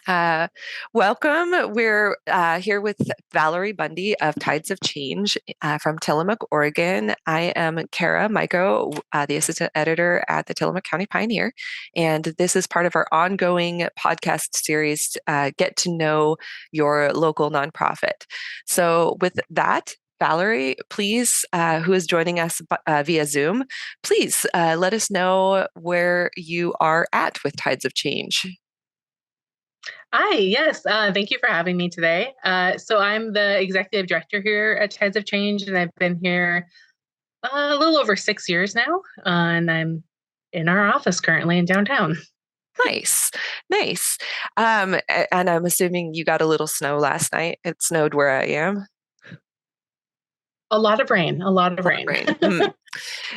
Uh, Welcome. We're here with Valerie Bundy of Tides of Change from Tillamook, Oregon. I am Kara Maiko, the assistant editor at the Tillamook County Pioneer, and this is part of our ongoing podcast series, Get to Know Your Local Nonprofit. So, with that, Valerie, please, who is joining us via Zoom, please let us know where you are at with Tides of Change. Hi, yes. Thank you for having me today. So I'm the executive director here at Tides of Change, and I've been here a little over 6 years now, and I'm in our office currently in downtown. Nice, nice. And I'm assuming you got a little snow last night. It snowed where I am. A lot of rain, a lot of A lot of rain. rain.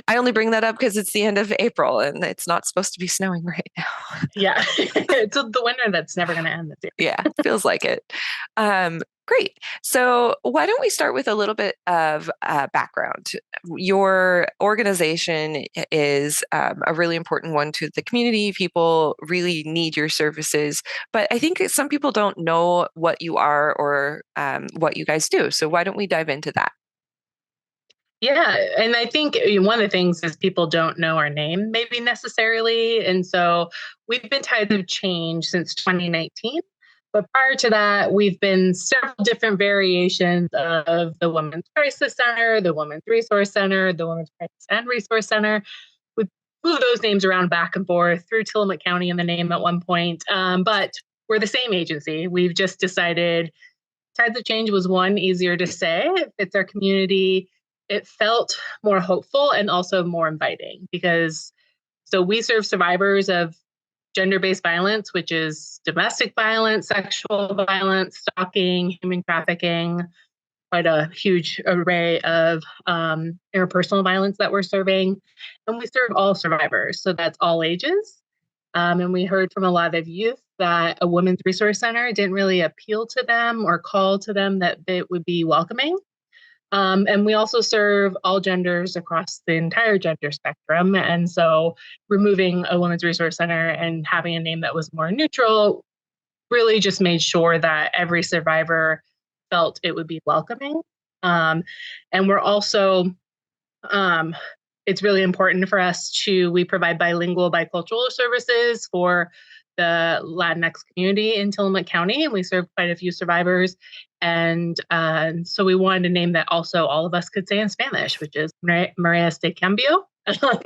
I only bring that up because it's the end of April and it's not supposed to be snowing right now. Yeah, it's the winter that's never going to end this year. Yeah, feels like it. Great. So, why don't we start with a little bit of background? Your organization is a really important one to the community. People really need your services, but I think some people don't know what you are or what you guys do. So, why don't we dive into that? Yeah, and I think one of the things is people don't know our name, maybe necessarily. And so we've been Tides of Change since 2019. But prior to that, we've been several different variations of the Women's Crisis Center, the Women's Resource Center, the Women's Crisis and Resource Center. We moved those names around back and forth through Tillamook County in the name at one point. But we're the same agency. We've just decided Tides of Change was one, easier to say. It fits our community. It felt more hopeful and also more inviting because we serve survivors of gender-based violence, which is domestic violence, sexual violence, stalking, human trafficking, quite a huge array of interpersonal violence that we're serving. And we serve all survivors, so that's all ages. And we heard from a lot of youth that a women's resource center didn't really appeal to them or call to them that it would be welcoming. And we also serve all genders across the entire gender spectrum. And so removing a women's resource center and having a name that was more neutral really just made sure that every survivor felt it would be welcoming. And we're also, it's really important for us we provide bilingual, bicultural services for the Latinx community in Tillamook County, and we serve quite a few survivors. And so we wanted a name that also all of us could say in Spanish, which is Maria de Cambio. Oh,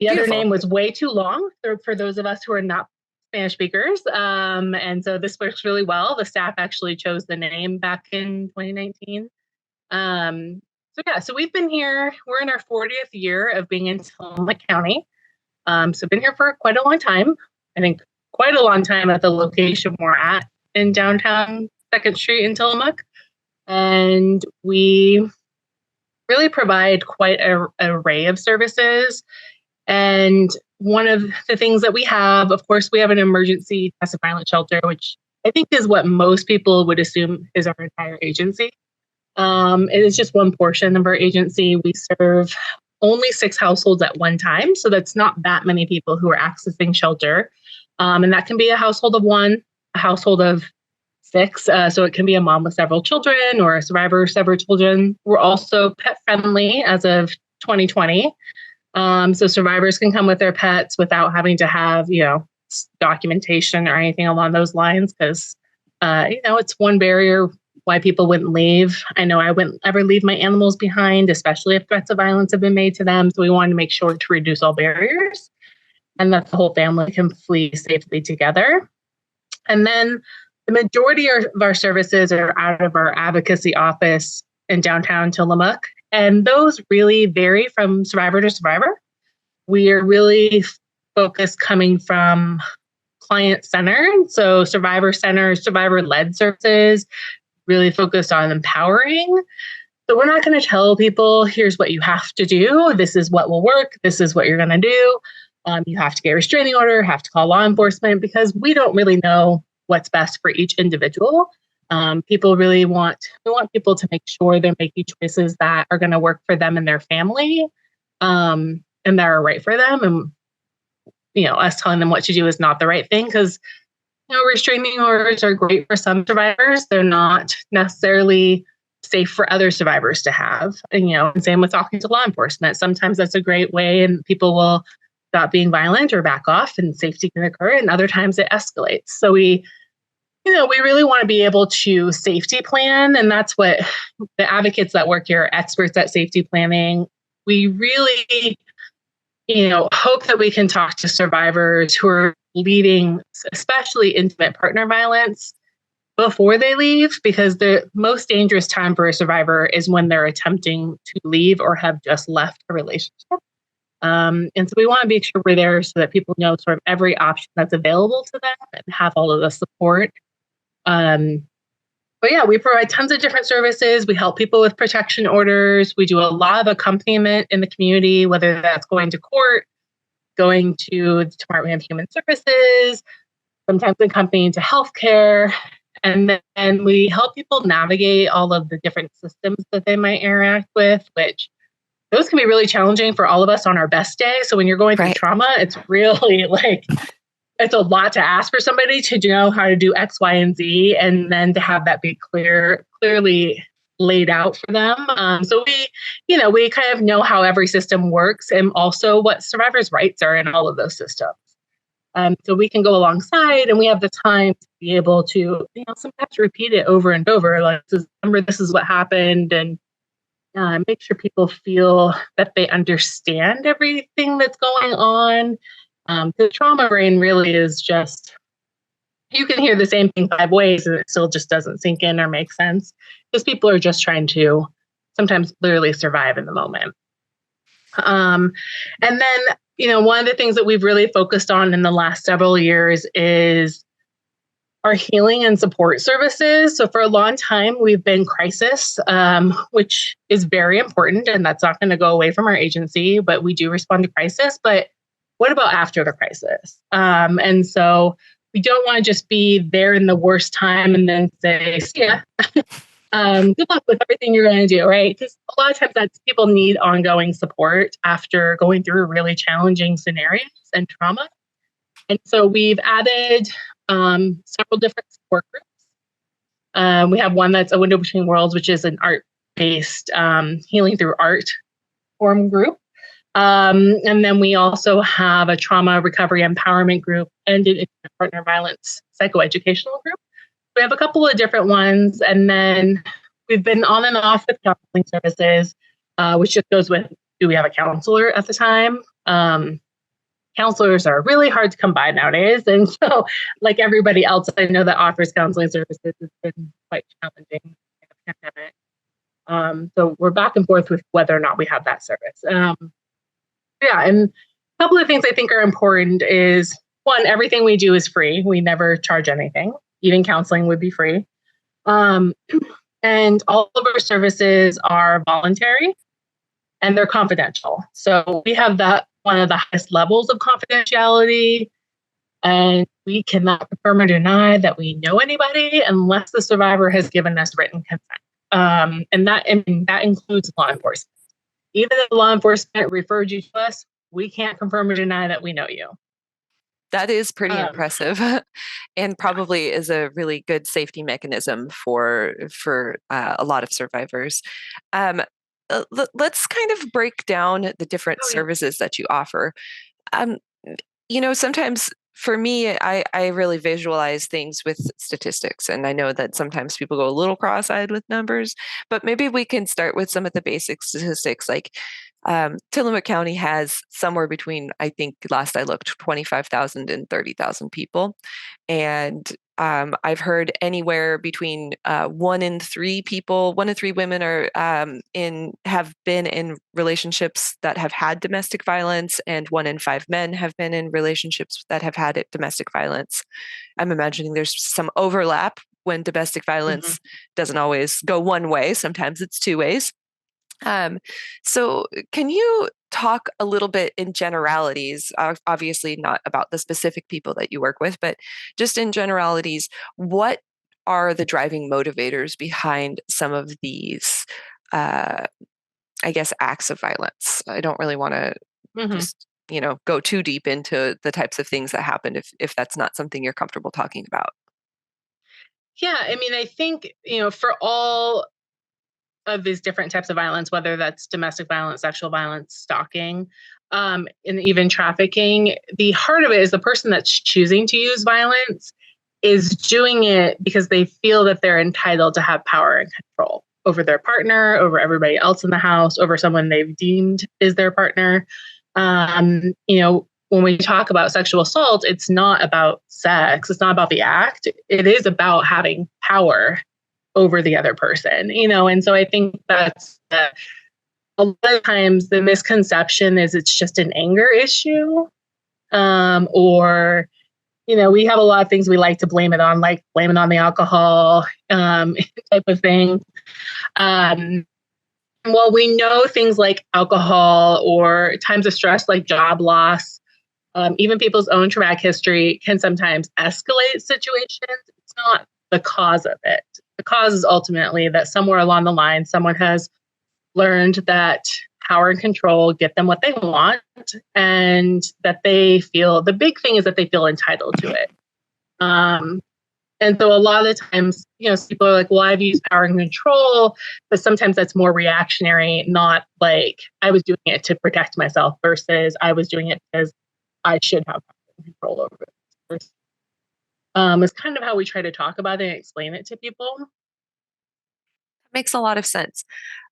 The other beautiful. name was way too long for those of us who are not Spanish speakers. And so this works really well. The staff actually chose the name back in 2019. So we've been here. We're in our 40th year of being in Tillamook County. So been here for quite a long time. I think quite a long time at the location we're at in downtown 2nd Street in Tillamook. And we really provide quite an array of services. And one of the things that we have, of course, we have an emergency domestic violence shelter, which I think is what most people would assume is our entire agency. It is just one portion of our agency. We serve only 6 households at one time. So that's not that many people who are accessing shelter. And that can be a household of 1, a household of 6. So it can be a mom with several children or a survivor with several children. We're also pet friendly as of 2020. So survivors can come with their pets without having to have, documentation or anything along those lines because, it's one barrier why people wouldn't leave. I know I wouldn't ever leave my animals behind, especially if threats of violence have been made to them. So we wanted to make sure to reduce all barriers and that the whole family can flee safely together. And then the majority of our services are out of our advocacy office in downtown Tillamook. And those really vary from survivor to survivor. We are really focused coming from client-centered, so survivor-centered, survivor-led services, really focused on empowering. So we're not going to tell people, here's what you have to do. This is what will work. This is what you're going to do. You have to get a restraining order, have to call law enforcement, because we don't really know what's best for each individual. We want people to make sure they're making choices that are going to work for them and their family, and that are right for them. And, us telling them what to do is not the right thing because Restraining orders are great for some survivors. They're not necessarily safe for other survivors to have. And same with talking to law enforcement. Sometimes that's a great way, and people will stop being violent or back off, and safety can occur. And other times it escalates. So we really want to be able to safety plan, and that's what the advocates that work here are experts at safety planning. We really hope that we can talk to survivors who are leading, especially intimate partner violence, before they leave, because the most dangerous time for a survivor is when they're attempting to leave or have just left a relationship. And so we want to make sure we're there so that people know sort of every option that's available to them and have all of the support. But yeah, we provide tons of different services. We help people with protection orders. We do a lot of accompaniment in the community, whether that's going to court, going to the Department of Human Services, sometimes accompanying to healthcare. And then we help people navigate all of the different systems that they might interact with, which those can be really challenging for all of us on our best day. So when you're going through trauma, it's really it's a lot to ask for somebody to know how to do X, Y, and Z, and then to have that be clearly laid out for them. So we kind of know how every system works and also what survivors' rights are in all of those systems. So we can go alongside, and we have the time to be able to, sometimes repeat it over and over. Like, remember, this is what happened, and make sure people feel that they understand everything that's going on. The trauma brain really is just, you can hear the same thing 5 ways and it still just doesn't sink in or make sense, because people are just trying to sometimes literally survive in the moment. And then, one of the things that we've really focused on in the last several years is our healing and support services. So for a long time, we've been crisis, which is very important, and that's not going to go away from our agency, but we do respond to crisis. But what about after the crisis? And so we don't want to just be there in the worst time and then say, see ya. Good luck with everything you're going to do, right? Because a lot of times people need ongoing support after going through really challenging scenarios and trauma. And so we've added several different support groups. We have one that's a Window Between Worlds, which is an art-based healing through art form group. And then we also have a trauma recovery empowerment group and an intimate partner violence psychoeducational group. We have a couple of different ones, and then we've been on and off with counseling services, which just goes with, do we have a counselor at the time? Counselors are really hard to come by nowadays. And so, like everybody else I know that offers counseling services, it's been quite challenging in the pandemic. So we're back and forth with whether or not we have that service. And a couple of things I think are important is, one, everything we do is free. We never charge anything. Even counseling would be free. And all of our services are voluntary and they're confidential. So we have that one of the highest levels of confidentiality, and we cannot confirm or deny that we know anybody unless the survivor has given us written consent. And that includes law enforcement. Even if law enforcement referred you to us, we can't confirm or deny that we know you. That is pretty impressive, and probably is a really good safety mechanism for a lot of survivors. Let's kind of break down the different services that you offer. Sometimes for me, I really visualize things with statistics, and I know that sometimes people go a little cross-eyed with numbers, but maybe we can start with some of the basic statistics. Like Tillamook County has somewhere between, I think last I looked, 25,000 and 30,000 people. And I've heard anywhere between 1 in 3 women have been in relationships that have had domestic violence, and 1 in 5 men have been in relationships that have had domestic violence. I'm imagining there's some overlap when domestic violence doesn't always go one way. Sometimes it's 2 ways. So can you talk a little bit in generalities, obviously not about the specific people that you work with, but just in generalities, what are the driving motivators behind some of these, I guess, acts of violence? I don't really want to just go too deep into the types of things that happened if that's not something you're comfortable talking about. Yeah, I mean, I think, for all of these different types of violence, whether that's domestic violence, sexual violence, stalking, and even trafficking, the heart of it is the person that's choosing to use violence is doing it because they feel that they're entitled to have power and control over their partner, over everybody else in the house, over someone they've deemed is their partner. When we talk about sexual assault, it's not about sex. It's not about the act. It is about having power over the other person, and so I think that's a lot of times the misconception is it's just an anger issue, or we have a lot of things we like to blame it on, like blame it on the alcohol, type of thing. Um, well, we know things like alcohol or times of stress like job loss, even people's own traumatic history can sometimes escalate situations. It's not the cause of it. The cause is ultimately that somewhere along the line, someone has learned that power and control get them what they want, and that they feel the big thing is that they feel entitled to it. And so a lot of the times, people are like, well, I've used power and control, but sometimes that's more reactionary, not like I was doing it to protect myself versus I was doing it because I should have control over it. It's kind of how we try to talk about it and explain it to people. Makes a lot of sense.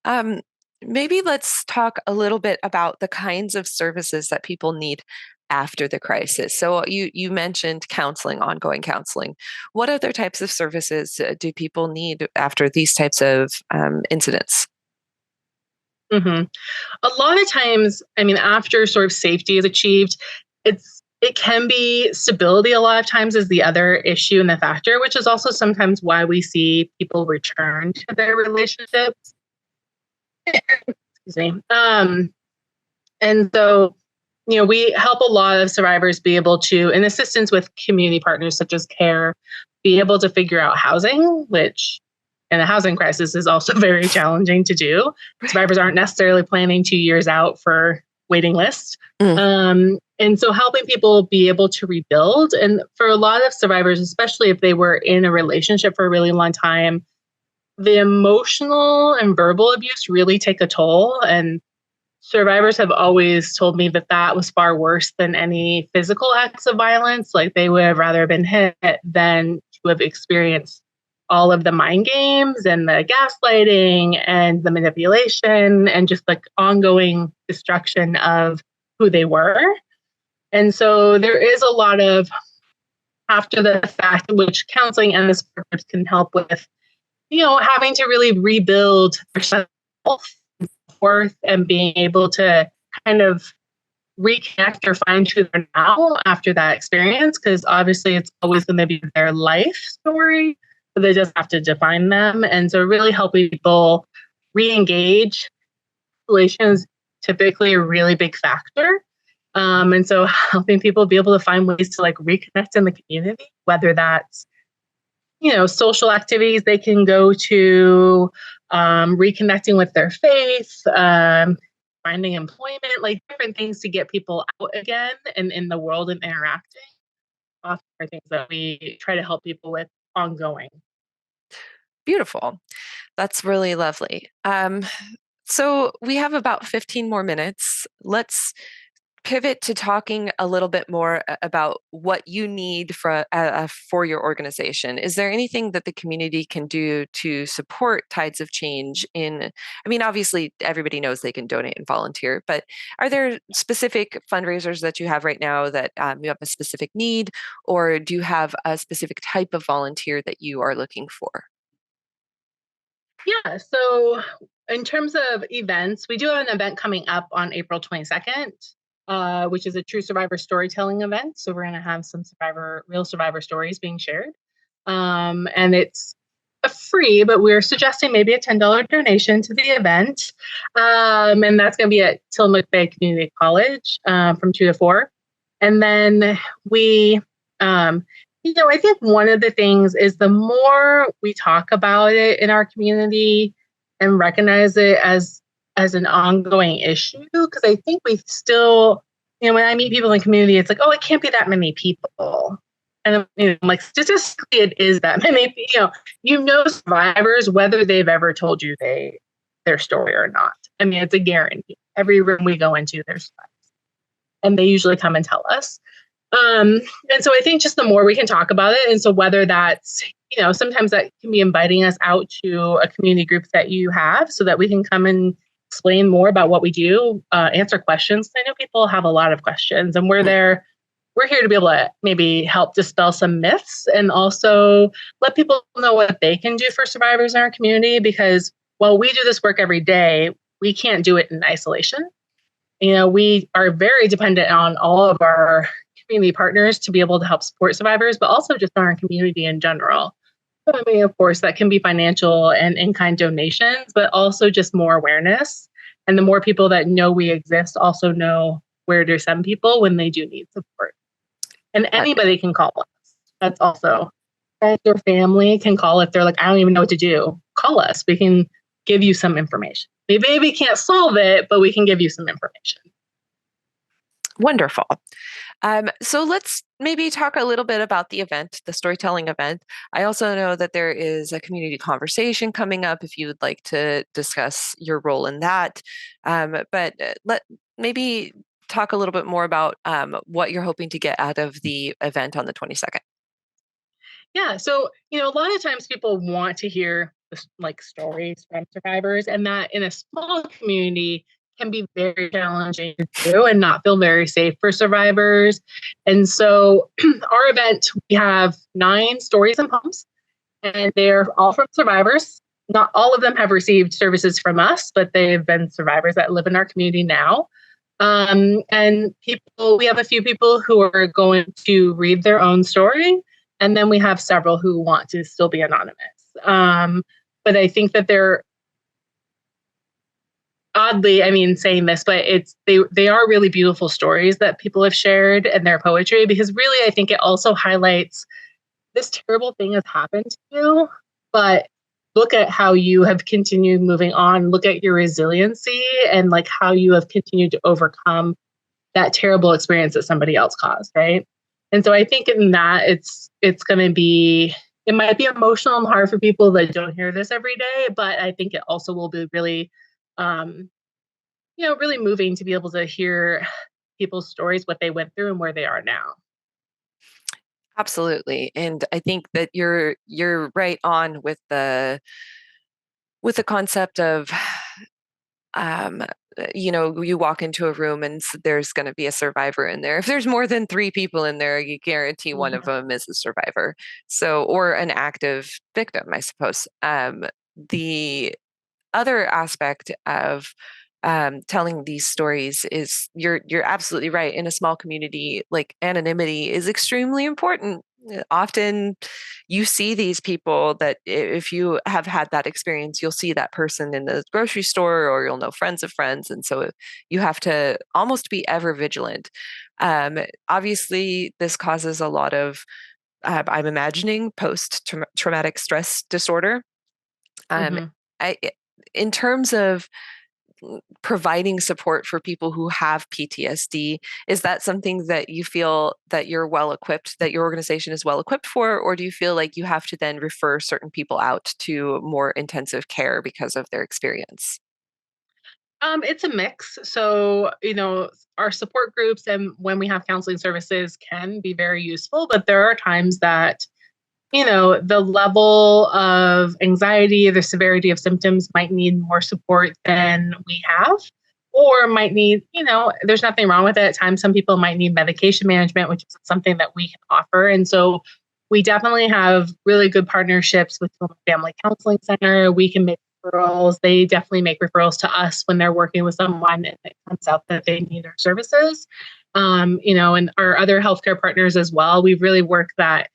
Um, Maybe let's talk a little bit about the kinds of services that people need after the crisis. So you mentioned counseling, ongoing counseling. What other types of services do people need after these types of incidents? Mm-hmm. A lot of times, I mean, after sort of safety is achieved, it can be stability a lot of times is the other issue and the factor, which is also sometimes why we see people return to their relationships. Excuse me. And so, we help a lot of survivors be able to, in assistance with community partners such as CARE, be able to figure out housing, which in a housing crisis is also very challenging to do. Survivors aren't necessarily planning 2 years out for waiting lists. Mm. And so helping people be able to rebuild. And for a lot of survivors, especially if they were in a relationship for a really long time, the emotional and verbal abuse really take a toll. And survivors have always told me that that was far worse than any physical acts of violence. Like they would have rather been hit than to have experienced all of the mind games and the gaslighting and the manipulation and just like ongoing destruction of who they were. And so there is a lot of after the fact, which counseling and the support groups can help with, having to really rebuild their self-worth and being able to kind of reconnect or find who they're now after that experience. Because obviously it's always going to be their life story, but they just have to define them. And so really helping people re-engage relations typically a really big factor. And so helping people be able to find ways to like reconnect in the community, whether that's, social activities they can go to, reconnecting with their faith, finding employment, like different things to get people out again and in the world and interacting. Often are things that we try to help people with ongoing. Beautiful. That's really lovely. So we have about 15 more minutes. Let's pivot to talking a little bit more about what you need for your organization. Is there anything that the community can do to support Tides of Change I mean, obviously everybody knows they can donate and volunteer, but are there specific fundraisers that you have right now that you have a specific need, or do you have a specific type of volunteer that you are looking for? Yeah. So, in terms of events, we do have an event coming up on April 22nd, which is a true survivor storytelling event. So, we're going to have some real survivor stories being shared. And it's free, but we're suggesting maybe a $10 donation to the event. And that's going to be at Tillamook Bay Community College from 2 to 4. And then I think one of the things is the more we talk about it in our community and recognize it as an ongoing issue, because I think we still when I meet people in the community, it's like, oh, it can't be that many people. And I'm like, statistically, it is that many. Survivors, whether they've ever told you their story or not. I mean, it's a guarantee. Every room we go into, there's survivors, and they usually come and tell us. Um, and so I think just the more we can talk about it, and so whether that's, sometimes that can be inviting us out to a community group that you have so that we can come and explain more about what we do, answer questions. I know people have a lot of questions, and we're here to be able to maybe help dispel some myths and also let people know what they can do for survivors in our community, because while we do this work every day, we can't do it in isolation. We are very dependent on all of our community partners to be able to help support survivors, but also just on our community in general. I mean, of course, that can be financial and in-kind donations, but also just more awareness. And the more people that know we exist also know where to send people when they do need support. And anybody can call us. That's also, friends or family can call if they're like, I don't even know what to do. Call us. We can give you some information. We maybe can't solve it, but we can give you some information. Wonderful. So let's maybe talk a little bit about the event, the storytelling event. I also know that there is a community conversation coming up if you would like to discuss your role in that. But let maybe talk a little bit more about what you're hoping to get out of the event on the 22nd. Yeah. So, a lot of times people want to hear like stories from survivors, and that in a small community can be very challenging to do and not feel very safe for survivors. And so, our event, we have 9 stories and poems, and they're all from survivors. Not all of them have received services from us, but they've been survivors that live in our community now. And we have a few people who are going to read their own story. And then we have several who want to still be anonymous. But I think that they're oddly, I mean, saying this, but they are really beautiful stories that people have shared and their poetry, because really, I think it also highlights this terrible thing has happened to you, but look at how you have continued moving on. Look at your resiliency and like how you have continued to overcome that terrible experience that somebody else caused, right? And so I think in that it's going to be, it might be emotional and hard for people that don't hear this every day, but I think it also will be really, really moving to be able to hear people's stories, what they went through and where they are now. Absolutely. And I think that you're right on with the concept of um, you walk into a room and there's going to be a survivor in there. If there's more than 3 people in there, you guarantee one of them is a survivor. So, or an active victim, I suppose. The other aspect of telling these stories is you're absolutely right. In a small community, like anonymity is extremely important. Often you see these people that if you have had that experience, you'll see that person in the grocery store or you'll know friends of friends. And so you have to almost be ever vigilant. Obviously, this causes a lot of, I'm imagining, post-traumatic stress disorder. Mm-hmm. I, in terms of providing support for people who have PTSD, is that something that you feel that you're well equipped, that your organization is well equipped for, or do you feel like you have to then refer certain people out to more intensive care because of their experience? It's a mix. So, our support groups and when we have counseling services can be very useful, but there are times that the level of anxiety, the severity of symptoms might need more support than we have, or might need, there's nothing wrong with it. At times, some people might need medication management, which is something that we can offer. And so we definitely have really good partnerships with the Family Counseling Center. We can make referrals. They definitely make referrals to us when they're working with someone and it comes out that they need our services. And our other healthcare partners as well. We've really worked that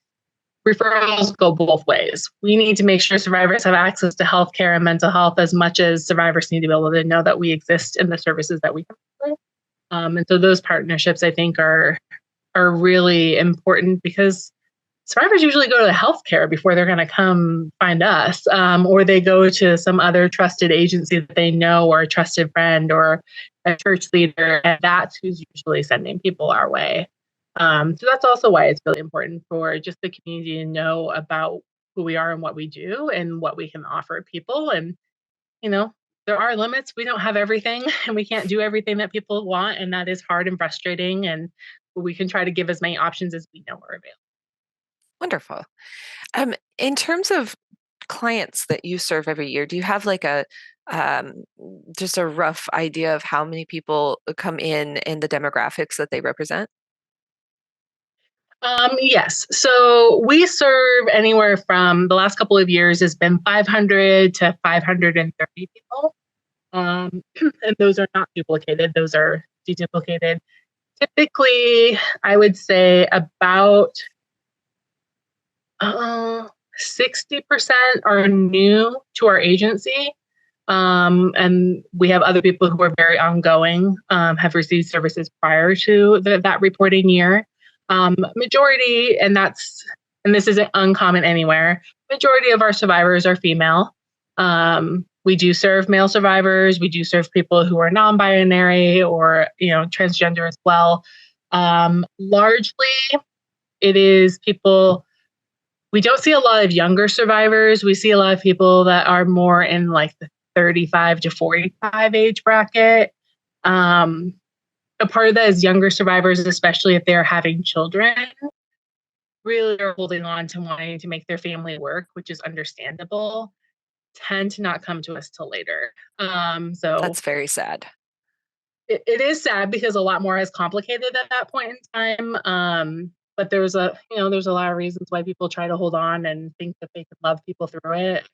referrals go both ways. We need to make sure survivors have access to healthcare and mental health as much as survivors need to be able to know that we exist in the services that we can provide. And so those partnerships, I think, are really important because survivors usually go to healthcare before they're going to come find us, or they go to some other trusted agency that they know, or a trusted friend, or a church leader, and that's who's usually sending people our way. So that's also why it's really important for just the community to know about who we are and what we do and what we can offer people. And you know, there are limits. We don't have everything, and we can't do everything that people want, and that is hard and frustrating. And we can try to give as many options as we know are available. Wonderful. In terms of clients that you serve every year, do you have like a um, just a rough idea of how many people come in and the demographics that they represent? Yes. So we serve anywhere from the last couple of years has been 500 to 530 people. And those are not duplicated, those are deduplicated. Typically, I would say about 60% are new to our agency. And we have other people who are very ongoing, have received services prior to that reporting year. Majority, and this isn't uncommon anywhere, majority of our survivors are female. We do serve male survivors. We do serve people who are non-binary or, transgender as well. Largely, it is people. We don't see a lot of younger survivors. We see a lot of people that are more in like the 35 to 45 age bracket. Um, a part of that is younger survivors, especially if they're having children, really are holding on to wanting to make their family work, which is understandable, tend to not come to us till later. So That's very sad. it is sad because a lot more is complicated at that point in time. But there's a lot of reasons why people try to hold on and think that they can love people through it.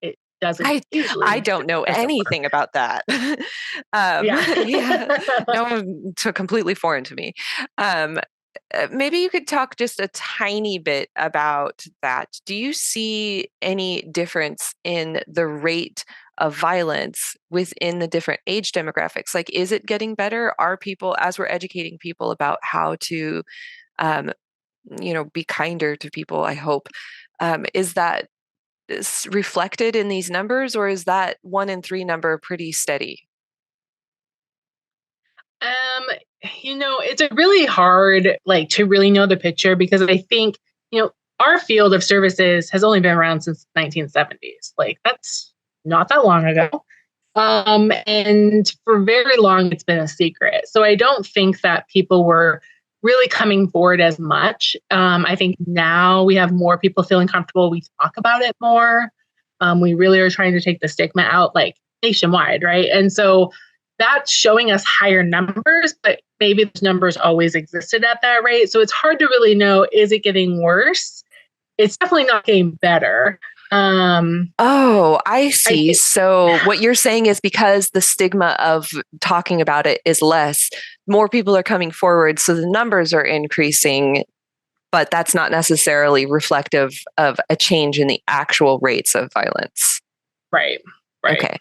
It doesn't I I usually don't know doesn't work. anything about that. Yeah. Yeah, no, so completely foreign to me. Um, Maybe you could talk just a tiny bit about that. Do you see any difference in the rate of violence within the different age demographics? Like, is it getting better? Are people, as we're educating people about how to, um, be kinder to people, I hope, is that reflected in these numbers, or is that 1 in 3 number pretty steady? Um, it's a really hard like to really know the picture because I think, our field of services has only been around since the 1970s. Like that's not that long ago. And for very long it's been a secret. So I don't think that people were really coming forward as much. I think now we have more people feeling comfortable. We talk about it more. We really are trying to take the stigma out like nationwide, right? And so that's showing us higher numbers, but maybe those numbers always existed at that rate. So it's hard to really know, is it getting worse? It's definitely not getting better. Oh, I I see. think, So what you're saying is because the stigma of talking about it is less, more people are coming forward, so the numbers are increasing, but that's not necessarily reflective of a change in the actual rates of violence. right, right. Okay.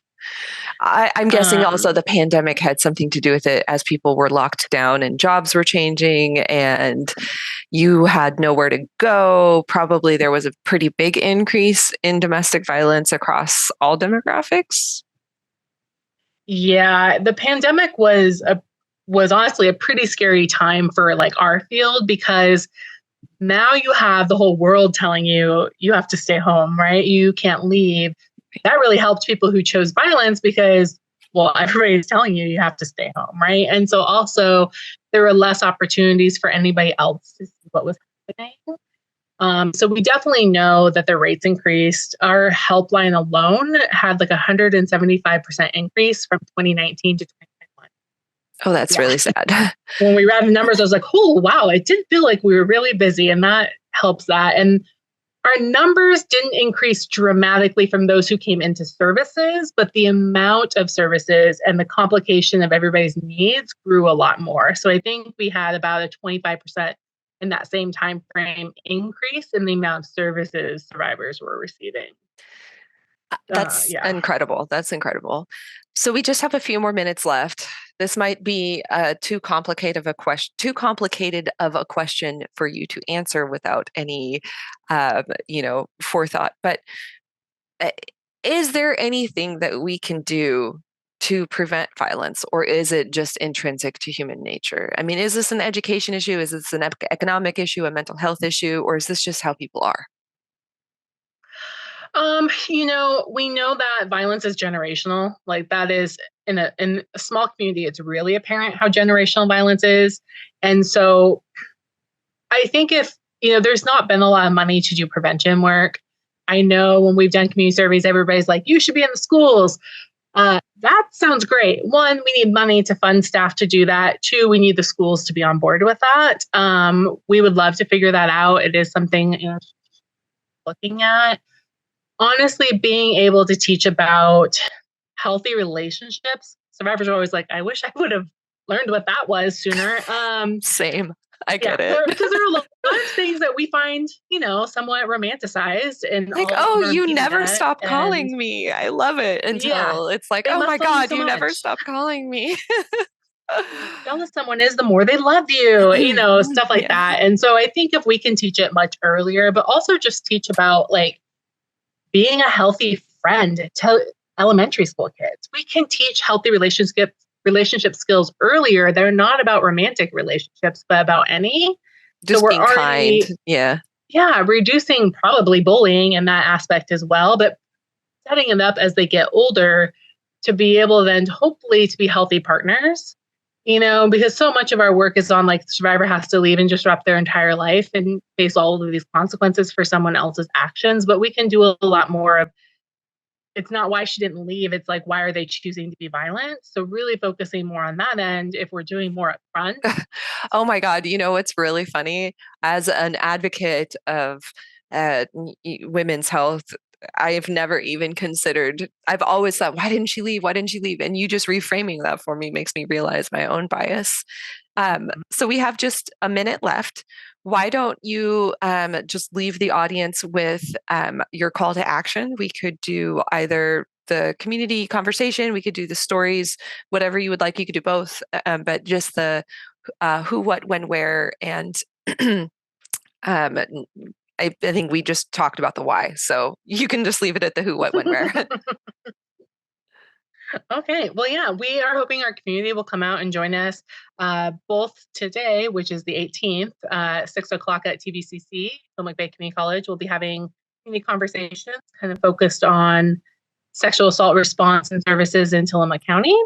I'm guessing also Um, the pandemic had something to do with it as people were locked down and jobs were changing and you had nowhere to go. Probably there was a pretty big increase in domestic violence across all demographics. yeah, the pandemic was honestly a pretty scary time for like our field because now you have the whole world telling you you have to stay home, right? You can't leave. That really helped people who chose violence because, well, everybody's telling you you have to stay home, right? And so also there were less opportunities for anybody else to see what was happening. So we definitely know that the rates increased. Our helpline alone had like a 175% increase from 2019 to 2021. Oh, that's Yeah. really sad. When we read the numbers, I was like, oh, wow, it did feel like we were really busy. And that helps that. And our numbers didn't increase dramatically from those who came into services, but the amount of services and the complication of everybody's needs grew a lot more. So I think we had about a 25% in that same time frame increase in the amount of services survivors were receiving. That's Yeah. incredible. That's incredible. So we just have a few more minutes left. this might be too complicated of a question for you to answer without any, forethought. But uh, is there anything that we can do to prevent violence, or is it just intrinsic to human nature? I mean, is this an education issue? Is this an economic issue, a mental health issue, or is this just how people are? We know that violence is generational. Like that is in a small community, it's really apparent how generational violence is. And so I think if, there's not been a lot of money to do prevention work. I know when we've done community surveys, everybody's like, you should be in the schools. That sounds great. One, we need money to fund staff to do that. Two, we need the schools to be on board with that. We would love to figure that out. It is something, looking at. Honestly, being able to teach about healthy relationships. Survivors are always like, I wish I would have learned what that was sooner. Same. I Yeah, get it. because there are a lot of things that we find, somewhat romanticized in Like, all oh, over you never media. stop And calling me. I love it. yeah, Until it's like, they oh my must love you God, so you never much. stop calling me. The more jealous someone is, the more they love you, stuff like Yeah. that. And so I think if we can teach it much earlier, but also just teach about like being a healthy friend to elementary school kids. We can teach healthy relationship skills earlier. They're not about romantic relationships, but about any. So Just we're being kind. already, Yeah. yeah, reducing probably bullying in that aspect as well, but setting them up as they get older to be able then to hopefully to be healthy partners. Because so much of our work is on like the survivor has to leave and disrupt their entire life and face all of these consequences for someone else's actions. But we can do a lot more of it's not why she didn't leave. It's like, why are they choosing to be violent? So really focusing more on that end if we're doing more up front. Oh my God. You know what's really funny? As an advocate of women's health, I've never even considered, I've always thought, why didn't she leave? Why didn't she leave? And you just reframing that for me makes me realize my own bias. So we have just a minute left. Why don't you just leave the audience with your call to action? We could do either the community conversation, we could do the stories, whatever you would like. You could do both, but just the who, what, when, where, and um, I think we just talked about the why. So you can just leave it at the who, what, when, where. Okay. Well, yeah, we are hoping our community will come out and join us both today, which is the 18th, 6 o'clock at TVCC, Tillamook Bay Community College. We'll be having community conversations kind of focused on sexual assault response and services in Tillamook County.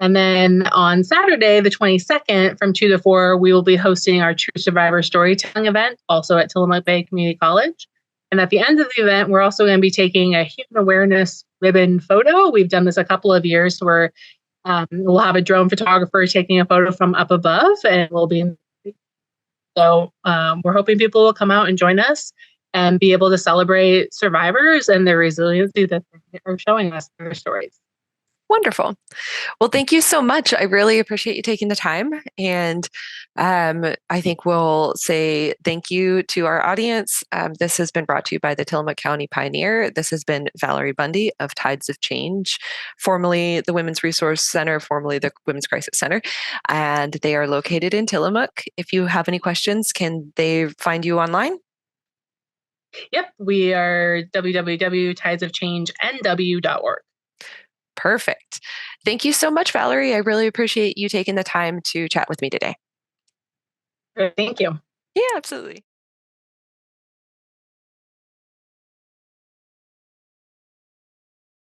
And then on Saturday, the 22nd, from 2 to 4, we will be hosting our True Survivor Storytelling event, also at Tillamook Bay Community College. And at the end of the event, we're also going to be taking a human awareness ribbon photo. We've done this a couple of years where we'll have a drone photographer taking a photo from up above, and we'll be. So we're hoping people will come out and join us and be able to celebrate survivors and their resiliency that they're showing us through their stories. Wonderful. Well, thank you so much. I really appreciate you taking the time. And I think we'll say thank you to our audience. This has been brought to you by the Tillamook County Pioneer. This has been Valerie Bundy of Tides of Change, formerly the Women's Resource Center, formerly the Women's Crisis Center. And they are located in Tillamook. If you have any questions, can they find you online? Yep, we are www.tidesofchangenw.org. Perfect. Thank you so much, Valerie. I really appreciate you taking the time to chat with me today. Thank you. Yeah, absolutely.